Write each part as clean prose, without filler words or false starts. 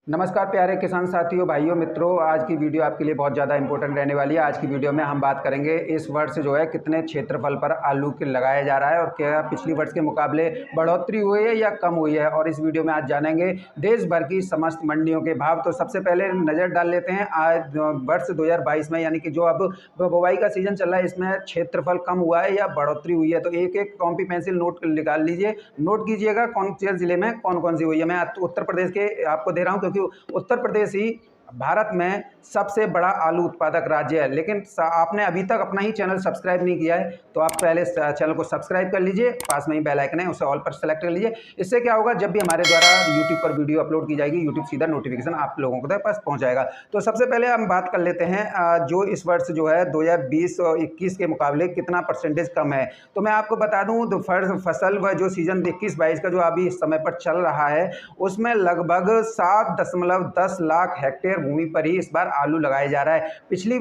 नमस्कार प्यारे किसान साथियों, भाइयों, मित्रों। आज की वीडियो आपके लिए बहुत ज़्यादा इंपॉर्टेंट रहने वाली है। आज की वीडियो में हम बात करेंगे इस वर्ष जो है कितने क्षेत्रफल पर आलू के लगाया जा रहा है और क्या पिछली वर्ष के मुकाबले बढ़ोतरी हुई है या कम हुई है। और इस वीडियो में आज जानेंगे देश भर की समस्त मंडियों के भाव। तो सबसे पहले नज़र डाल लेते हैं आज वर्ष 2022 में, यानी कि जो अब बुवाई का सीजन चल रहा है, इसमें क्षेत्रफल कम हुआ है या बढ़ोतरी हुई है। तो एक एक कॉपी पेंसिल नोट निकाल लीजिए, नोट कीजिएगा कौन से ज़िले में कौन कौन सी हुई है। मैं उत्तर प्रदेश के आपको दे रहा हूँ क्योंकि उत्तर प्रदेश ही भारत में सबसे बड़ा आलू उत्पादक राज्य है। लेकिन आपने अभी तक अपना ही चैनल सब्सक्राइब नहीं किया है तो आप पहले चैनल को सब्सक्राइब कर लीजिए, पास में ही बेल आइकन है उसे ऑल पर सेलेक्ट कर लीजिए। इससे क्या होगा, जब भी हमारे द्वारा यूट्यूब पर वीडियो अपलोड की जाएगी, यूट्यूब सीधा नोटिफिकेशन आप लोगों के पास पहुंच जाएगा। तो सबसे पहले हम बात कर लेते हैं जो इस वर्ष जो है 2020 और 21 के मुकाबले कितना परसेंटेज कम है। तो मैं आपको बता दूं, तो फसल व जो सीजन 21-22 का जो अभी इस समय पर चल रहा है, उसमें लगभग 7.10 लाख हेक्टेयर भूमि पर ही इस बार आलू लगाया जा रहा है। पिछली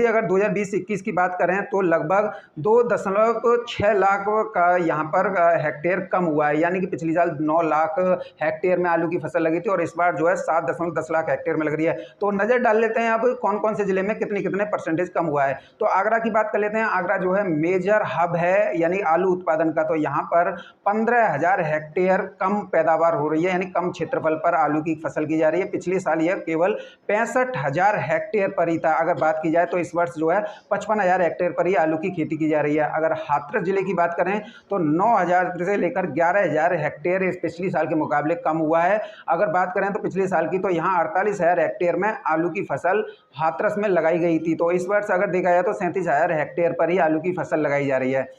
अगर 2020-21 की बात करें तो लगभग 2.6 लाख का यहाँ पर हेक्टेयर कम हुआ है, यानी कि पिछली साल 9 लाख हेक्टेयर में आलू की फसल लगी थी और इस बार जो है 7.10 लाख हेक्टेयर में लग रही है। तो नज़र डाल लेते हैं अब कौन कौन से जिले में कितने कितने परसेंटेज कम हुआ है। तो आगरा की बात कर लेते हैं। आगरा जो है मेजर हब है यानी आलू उत्पादन का, तो यहाँ पर 15,000 हेक्टेयर कम पैदावार हो रही है, यानी कम क्षेत्रफल पर आलू की फसल की जा रही है। पिछले साल यह केवल 65,000 हेक्टेयर पर ही था। अगर बात की जाए तो इस वर्ष जो है 55,000 हेक्टेयर पर ही आलू की खेती की जा रही है। अगर हाथरस जिले की बात करें तो 9,000 से लेकर 11,000 हेक्टेयर इस पिछली साल के मुकाबले कम हुआ है। अगर बात करें तो पिछले साल की, तो यहाँ 48,000 हेक्टेयर में आलू की फसल हाथरस में लगाई गई थी। तो इस वर्ष अगर देखा जाए तो 37,000 हेक्टेयर पर ही आलू की फसल लगाई जा रही है।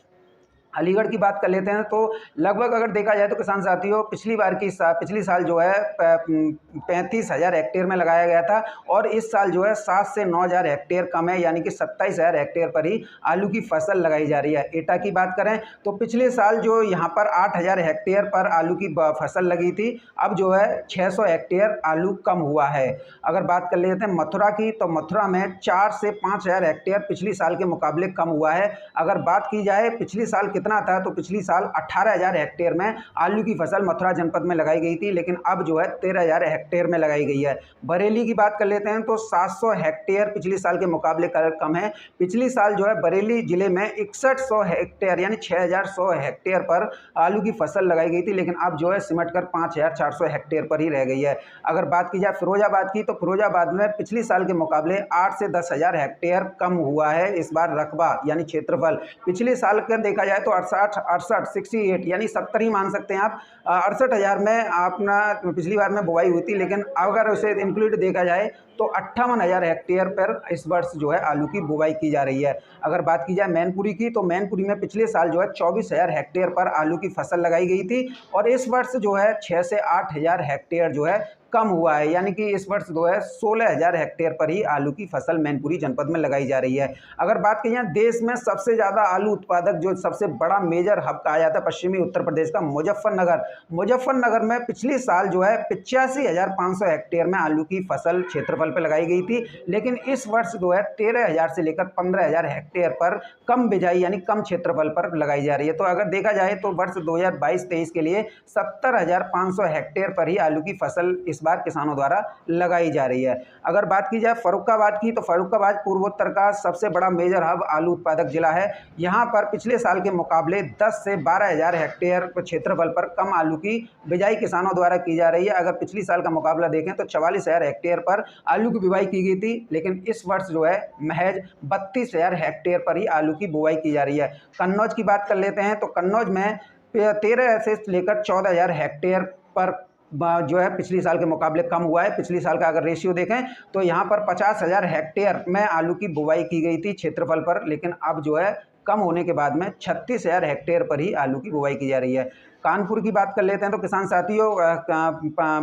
अलीगढ़ की बात कर लेते हैं तो लगभग अगर देखा जाए तो किसान साथियों पिछली साल जो है 35,000 हेक्टेयर में लगाया गया था और इस साल जो है 7 से 9,000 हेक्टेयर कम है, यानी कि 27,000 हेक्टेयर पर ही आलू की फसल लगाई जा रही है। एटा की बात करें तो पिछले साल जो यहाँ पर 8,000 हेक्टेयर पर आलू की फसल लगी थी, अब जो है 600 हेक्टेयर आलू कम हुआ है। अगर बात कर लेते हैं मथुरा की, तो मथुरा में 4 से 5,000 हेक्टेयर पिछली साल के मुकाबले कम हुआ है। अगर बात की जाए पिछली साल कितना था, तो पिछली साल 18,000 हेक्टेयर में आलू की फसल मथुरा जनपद में लगाई गई थी, लेकिन अब जो है 13,000 हेक्टेयर में लगाई गई है। बरेली की बात कर लेते हैं तो 700 हेक्टेयर पिछली साल के मुकाबले कम है। पिछली साल जो है बरेली जिले में 6100 हेक्टेयर यानी 6,100 हेक्टेयर पर आलू की फसल लगाई गई थी, लेकिन अब जो है सिमट कर 5,400 हेक्टेयर पर ही रह गई है। अगर बात की जाए फिरोजाबाद की, तो फिरोजाबाद में पिछली साल के मुकाबले 8 से 10,000 हेक्टेयर कम हुआ है इस बार रकबा यानी क्षेत्रफल। पिछले साल का देखा जाए तो 68 यानी 70 ही मान सकते हैं आप। 68,000 में अपना पिछली बार में बुआई हुई थी, लेकिन अगर उसे इंक्लूड देखा जाए तो 58,000 हेक्टेयर पर इस वर्ष जो है आलू की बुआई की जा रही है। अगर बात की जाए मैनपुरी की, तो मैनपुरी में पिछले साल जो है 24,000 हेक्टेयर पर आलू की फसल लगाई गई थी और इस वर्ष जो है 6 से 8,000 हेक्टेयर जो है कम हुआ है, यानी कि इस वर्ष जो है 16,000 हेक्टेयर पर ही आलू की फसल मैनपुरी जनपद में लगाई जा रही है। अगर बात की जाए देश में सबसे ज़्यादा आलू उत्पादक जो सबसे बड़ा मेजर हब कहा जाता है पश्चिमी उत्तर प्रदेश का मुजफ्फरनगर में पिछले साल जो है 85,500 हेक्टेयर में आलू की फसल क्षेत्रफल पर लगाई गई थी, लेकिन इस वर्ष जो है 13,000 से लेकर 15,000 हेक्टेयर पर कम बिजाई यानी कम क्षेत्रफल पर लगाई जा रही है। तो अगर देखा जाए तो वर्ष 2022-23 के लिए 70,500 हेक्टेयर पर ही आलू की फसल इस बार किसानों द्वारा लगाई जा रही है। अगर बात की जाए फर्रुखाबाद की, तो फर्रुखाबाद पूर्वोत्तर का सबसे बड़ा मेजर हब आलू उत्पादक जिला है। यहाँ पर पिछले साल के मुकाबले 10 से 12,000 हेक्टेयर क्षेत्रफल पर कम आलू की बिजाई किसानों द्वारा की जा रही है। अगर पिछली साल का मुकाबला देखें तो 44,000 हेक्टेयर पर आलू की बुवाई की गई थी, लेकिन इस वर्ष जो है महज 32,000 हेक्टेयर पर ही आलू की बुवाई की जा रही है। कन्नौज की बात कर लेते हैं तो कन्नौज में 13 से लेकर 14,000 हेक्टेयर पर जो है पिछली साल के मुकाबले कम हुआ है। पिछली साल का अगर रेशियो देखें तो यहाँ पर 50,000 हेक्टेयर में आलू की बुवाई की गई थी क्षेत्रफल पर, लेकिन अब जो है कम होने के बाद में 36,000 हेक्टेयर पर ही आलू की बुवाई की जा रही है। कानपुर की बात कर लेते हैं तो किसान साथियों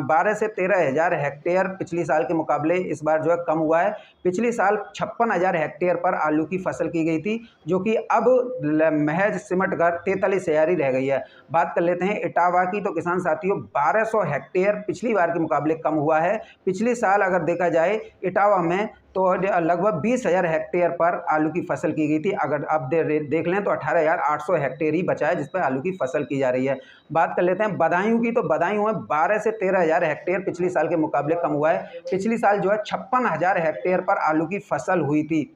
12 से 13,000 हेक्टेयर पिछली साल के मुकाबले इस बार जो है कम हुआ है। पिछली साल 56,000 हेक्टेयर पर आलू की फसल की गई थी, जो कि अब महज सिमट कर 43,000 ही रह गई है। बात कर लेते हैं इटावा की, तो किसान साथियों 1200 हेक्टेयर पिछली बार के मुकाबले कम हुआ है। पिछली साल अगर देखा जाए इटावा में तो लगभग 20,000 हेक्टेयर पर आलू की फसल की गई थी। अगर अब देख लें तो 18,800 हेक्टेयर ही बचा है जिस पर आलू की फसल की जा रही है। बात कर लेते हैं बदायूं की, तो बदायूं में 12 से 13 हज़ार हेक्टेयर पिछली साल के मुकाबले कम हुआ है। पिछली साल जो है 56,000 हेक्टेयर पर आलू की फसल हुई थी।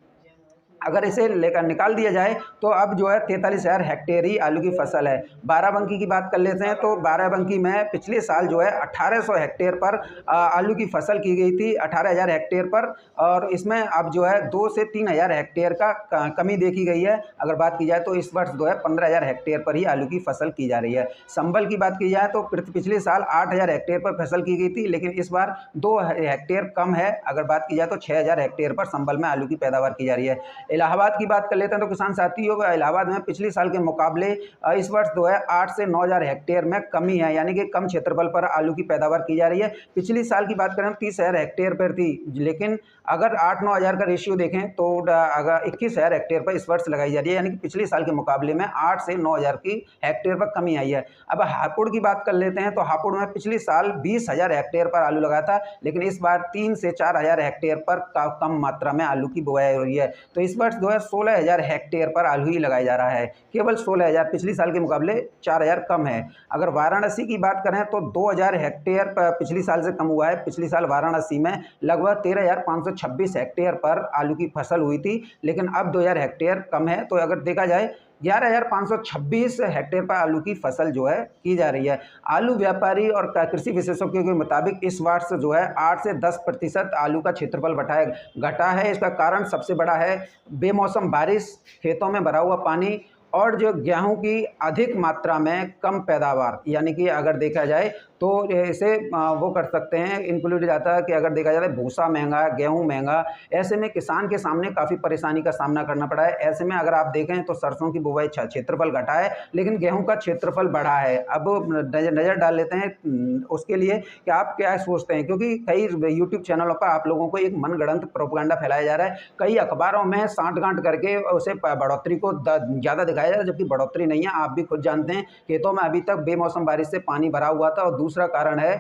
अगर इसे लेकर निकाल दिया जाए तो अब जो है 43,000 हेक्टेयर ही आलू की फसल है। बाराबंकी की बात कर लेते हैं, तो बाराबंकी में पिछले साल जो है 1800 हेक्टेयर पर आलू की फसल की गई थी, 18,000 हेक्टेयर पर, और इसमें अब जो है 2 से 3,000 हेक्टेयर का कमी देखी गई है। अगर बात की जाए तो इस वर्ष जो है 15,000 हेक्टेयर पर ही आलू की फसल की जा रही है। संभल की बात की जाए तो पिछले साल 8,000 हेक्टेयर पर फसल की गई थी, लेकिन इस बार 2 हेक्टेयर कम है। अगर बात की जाए तो 6,000 हेक्टेयर पर संभल में आलू की पैदावार की जा रही है। इलाहाबाद की बात कर लेते हैं, तो किसान साथियों इलाहाबाद में पिछले साल के मुकाबले इस वर्ष जो है 8 से 9,000 हेक्टेयर में कमी है, यानी कि कम क्षेत्रफल पर आलू की पैदावार की जा रही है। पिछली साल की बात करें तो 30,000 हेक्टेयर पर थी, लेकिन अगर 8-9 हज़ार का रेशियो देखें तो अगर 21,000 हेक्टेयर पर इस वर्ष लगाई जा रही है, यानी कि पिछले साल के मुकाबले में 8 से 9 हज़ार की हेक्टेयर पर कमी आई है। अब हापुड़ की बात कर लेते हैं, तो हापुड़ में पिछले साल 20,000 हेक्टेयर पर आलू लगा था, लेकिन इस बार 3 से 4,000 हेक्टेयर पर कम मात्रा में आलू की बुआई हो रही है। तो इस वर्ष जो है 16,000 हेक्टेयर पर आलू ही लगाया जा रहा है, केवल 16,000, पिछली साल के मुकाबले 4,000 कम है। अगर वाराणसी की बात करें तो 2,000 हेक्टेयर पिछली साल से कम हुआ है। पिछली साल वाराणसी में लगभग 13,526 हेक्टेयर पर आलू की फसल हुई थी, लेकिन अब 2,000 हेक्टेयर कम है। तो अगर देखा जाए 11,526 हेक्टेयर पर आलू की फसल जो है की जा रही है। आलू व्यापारी और कृषि विशेषज्ञों के मुताबिक इस वर्ष जो है 8 से 10% आलू का क्षेत्रफल घटा है। इसका कारण सबसे बड़ा है बेमौसम बारिश, खेतों में भरा हुआ पानी, और जो गेहूं की अधिक मात्रा में कम पैदावार, यानी कि अगर देखा जाए तो इसे वो कर सकते हैं, इंक्लूड जाता है कि अगर देखा जाए भूसा महंगा, गेहूं महंगा, ऐसे में किसान के सामने काफ़ी परेशानी का सामना करना पड़ा है। ऐसे में अगर आप देखें तो सरसों की बुवाई क्षेत्रफल घटा है, लेकिन गेहूं का क्षेत्रफल बढ़ा है। अब नज़र डाल लेते हैं उसके लिए कि आप क्या सोचते हैं, क्योंकि कई यूट्यूब चैनलों पर आप लोगों को एक मनगढ़ंत प्रोपेगेंडा फैलाया जा रहा है। कई अखबारों में सांठ-गांठ करके उसे बढ़ोतरी को ज़्यादा दिखाया जा रहा है, जबकि बढ़ोतरी नहीं है। आप भी खुद जानते हैं खेतों में अभी तक बेमौसम बारिश से पानी भरा हुआ था। और दूसरा कारण है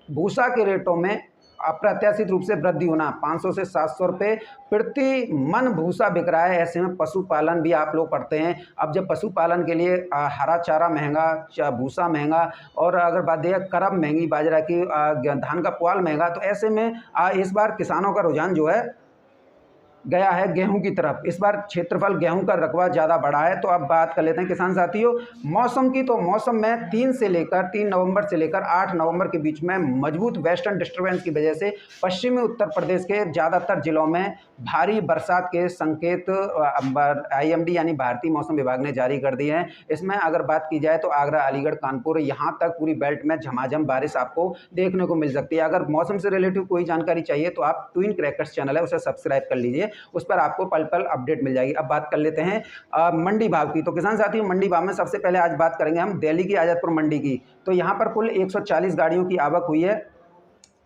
भूसा के रेटों में अप्रत्याशित रूप से वृद्धि होना। 500 से 700 रुपये प्रति मन भूसा बिक रहा है। ऐसे में पशुपालन भी आप लोग पढ़ते हैं। अब जब पशुपालन के लिए हरा चारा महंगा, भूसा महंगा, और अगर बात दें करब महंगी, बाजरा की, धान का पुआल महंगा, तो ऐसे में इस बार किसानों का रुझान जो है गया है गेहूं की तरफ। इस बार क्षेत्रफल गेहूं का रकबा ज़्यादा बढ़ा है। तो अब बात कर लेते हैं किसान साथियों मौसम की। तो मौसम में 3 नवंबर से लेकर 8 नवंबर के बीच में मजबूत वेस्टर्न डिस्टर्बेंस की वजह से पश्चिमी उत्तर प्रदेश के ज़्यादातर जिलों में भारी बरसात के संकेत IMD यानी भारतीय मौसम विभाग ने जारी कर दिए हैं। इसमें अगर बात की जाए तो आगरा, अलीगढ़, कानपुर, यहाँ तक पूरी बेल्ट में झमाझम बारिश आपको देखने को मिल सकती है। अगर मौसम से रिलेटिव कोई जानकारी चाहिए तो आप ट्विन क्रैकर्स चैनल है, उसे सब्सक्राइब कर लीजिए, उस पर आपको पल पल अपडेट मिल जाएगी। अब बात कर लेते हैं मंडी भाव की। तो किसान साथियों मंडी भाव में सबसे पहले आज बात करेंगे हम दिल्ली की आज़ादपुर मंडी की। तो यहाँ पर कुल 140 गाड़ियों की आवक हुई है।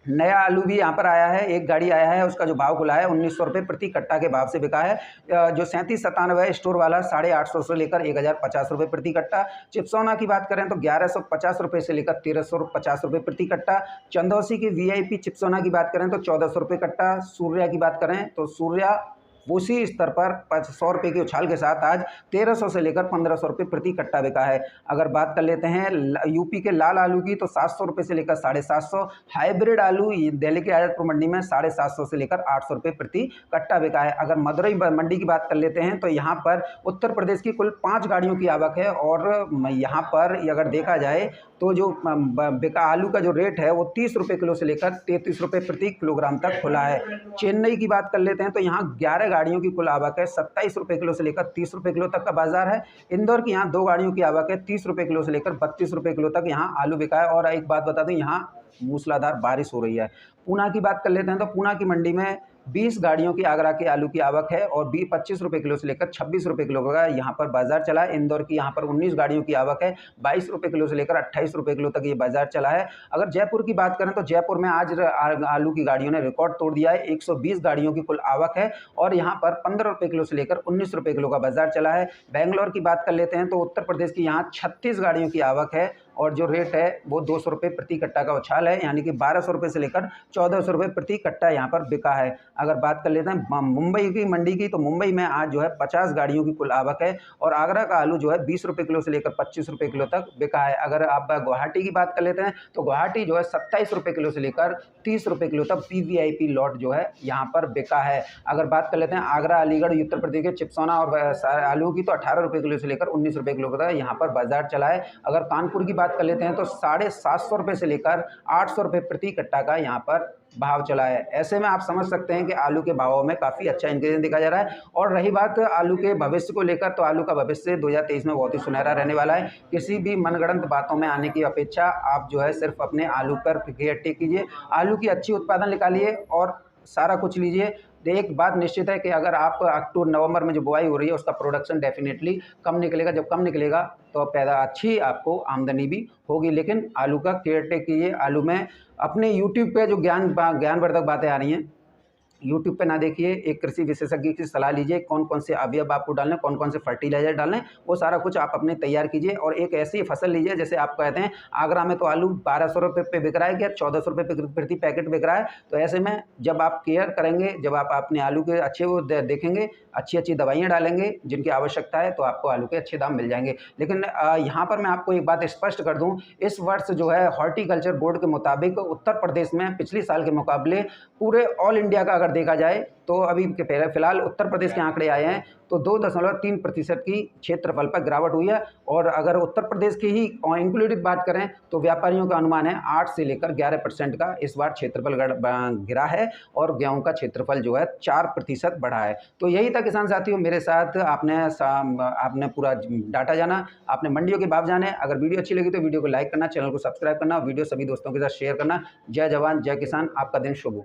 नया आलू भी यहाँ पर आया है, एक गाड़ी आया है, उसका जो भाव खुला है 1,900 रुपये प्रति कट्टा के भाव से बिका है। जो 3797 स्टोर वाला 850 से लेकर 1,050 रुपये प्रति कट्टा। चिप्सोना की बात करें तो 1,150 रुपये से लेकर 1,350 रुपये प्रति कट्टा। चंदौसी की VIP चिप्सोना की बात करें तो 1,400 रुपये कट्टा। सूर्या की बात करें तो सूर्या उसी स्तर पर 100 रुपये की उछाल के साथ आज 1,300 से लेकर 1,500 रुपये प्रति कट्टा बिका है। अगर बात कर लेते हैं यूपी के लाल आलू की तो 700 रुपये से लेकर 750। हाइब्रिड आलू दिल्ली के आज़ादपुर मंडी में 750 से लेकर 800 रुपये प्रति कट्टा बिका है। अगर मदुरई मंडी की बात कर लेते हैं तो यहाँ पर उत्तर प्रदेश की कुल 5 गाड़ियों की आवक है। और यहाँ पर अगर देखा जाए तो जो बिका आलू का जो रेट है वो 30 रुपये किलो से लेकर 33 रुपये प्रति किलोग्राम तक खुला है। चेन्नई की बात कर लेते हैं तो यहाँ 11 गाड़ियों की कुल आवक है। 27 रुपये किलो से लेकर 30 रुपये किलो तक का बाजार है। इंदौर की यहाँ 2 गाड़ियों की आवक है। 30 रुपये किलो से लेकर 32 रुपये किलो तक यहाँ आलू बिका है। और एक बात बता दूँ, यहाँ मूसलाधार बारिश हो रही है। पूना की बात कर लेते हैं तो पूना की मंडी में 20 गाड़ियों की आगरा के आलू की आवक है और 25 रुपये किलो से लेकर 26 रुपये किलो का यहाँ पर बाजार चला है। इंदौर की यहाँ पर 19 गाड़ियों की आवक है, 22 रुपये किलो से लेकर 28 रुपये किलो तक ये बाजार चला है। अगर जयपुर की बात करें तो जयपुर में आज आलू की गाड़ियों ने रिकॉर्ड तोड़ दिया है। 120 गाड़ियों की कुल आवक है और यहाँ पर 15 रुपये किलो से लेकर 19 रुपये किलो का बाजार चला है। बेंगलोर की बात कर लेते हैं तो उत्तर प्रदेश की यहाँ 36 गाड़ियों की आवक है और जो रेट है वो 200 रुपये प्रति कट्टा का उछाल है, यानी कि 1200 रुपये से लेकर 1400 रुपये प्रति कट्टा यहाँ पर बिका है। अगर बात कर लेते हैं मुंबई की मंडी की, तो मुंबई में आज जो है 50 गाड़ियों की कुल आवक है और आगरा का आलू जो है 20 रुपये किलो से लेकर 25 रुपये किलो तक बिका है। अगर आप गुवाहाटी की बात कर लेते हैं तो गुवाहाटी जो है 27 रुपये किलो से लेकर 30 रुपये किलो तक PVIP लॉट जो है यहाँ पर बिका है। अगर बात कर लेते हैं आगरा, अलीगढ़, उत्तर प्रदेश के चिप्सोना और आलू की, तो 18 रुपये किलो से लेकर 19 रुपये किलो तक यहाँ पर बाजार चला है। अगर कानपुर की बात कर लेते हैं तो 750 रुपये से लेकर 800 रुपये प्रति कट्टा का यहाँ पर भाव चला है। ऐसे में आप समझ सकते हैं कि आलू के भावों में काफ़ी अच्छा इंक्रीज दिखा जा रहा है। और रही बात आलू के भविष्य को लेकर, तो आलू का भविष्य 2023 में बहुत ही सुनहरा रहने वाला है। किसी भी मनगढ़ंत बातों में आने की अपेक्षा आप जो है सिर्फ अपने आलू पर केयर टेक कीजिए, आलू की अच्छी उत्पादन निकालिए और सारा कुछ लीजिए। एक बात निश्चित है कि अगर आप अक्टूबर नवंबर में जो बुआई हो रही है उसका प्रोडक्शन डेफिनेटली कम निकलेगा। जब कम निकलेगा तो पैदा अच्छी आपको आमदनी भी होगी, लेकिन आलू का केयर टेक कीजिए। आलू में अपने यूट्यूब पे जो ज्ञानवर्धक बातें आ रही हैं, यूट्यूब पे ना देखिए, एक कृषि विशेषज्ञ की सलाह लीजिए। कौन कौन से अवयव आपको डालने, कौन कौन से फर्टिलाइजर डालने, वो सारा कुछ आप अपने तैयार कीजिए और एक ऐसी फसल लीजिए। जैसे आप कहते हैं आगरा में तो आलू 1200 रुपये पे बिक रहा है, क्या 1400 रुपये प्रति पैकेट बिक रहा है। तो ऐसे में जब आप केयर करेंगे, जब आप अपने आलू के अच्छे वो देखेंगे, अच्छी अच्छी दवाइयाँ डालेंगे जिनकी आवश्यकता है, तो आपको आलू के अच्छे दाम मिल जाएंगे। लेकिन यहाँ पर मैं आपको एक बात स्पष्ट कर दूँ, इस वर्ष जो है हॉर्टिकल्चर बोर्ड के मुताबिक उत्तर प्रदेश में पिछले साल के मुकाबले पूरे ऑल इंडिया का अगर देखा जाए तो अभी फिलहाल उत्तर प्रदेश के आंकड़े आए हैं तो 2.3% की क्षेत्रफल पर गिरावट हुई है। और अगर उत्तर प्रदेश की ही इंक्लूडेड बात करें तो व्यापारियों का अनुमान है 8 से लेकर 11% का इस बार क्षेत्रफल गिरा है और गेहूं का क्षेत्रफल जो है 4% बढ़ा है। तो यही था किसान साथियों, मेरे साथ आपने पूरा डाटा जाना, आपने मंडियों के भाव जाने। अगर वीडियो अच्छी लगी तो वीडियो को लाइक करना, चैनल को सब्सक्राइब करना, वीडियो सभी दोस्तों के साथ शेयर करना। जय जवान जय किसान, आपका दिन शुभ हो।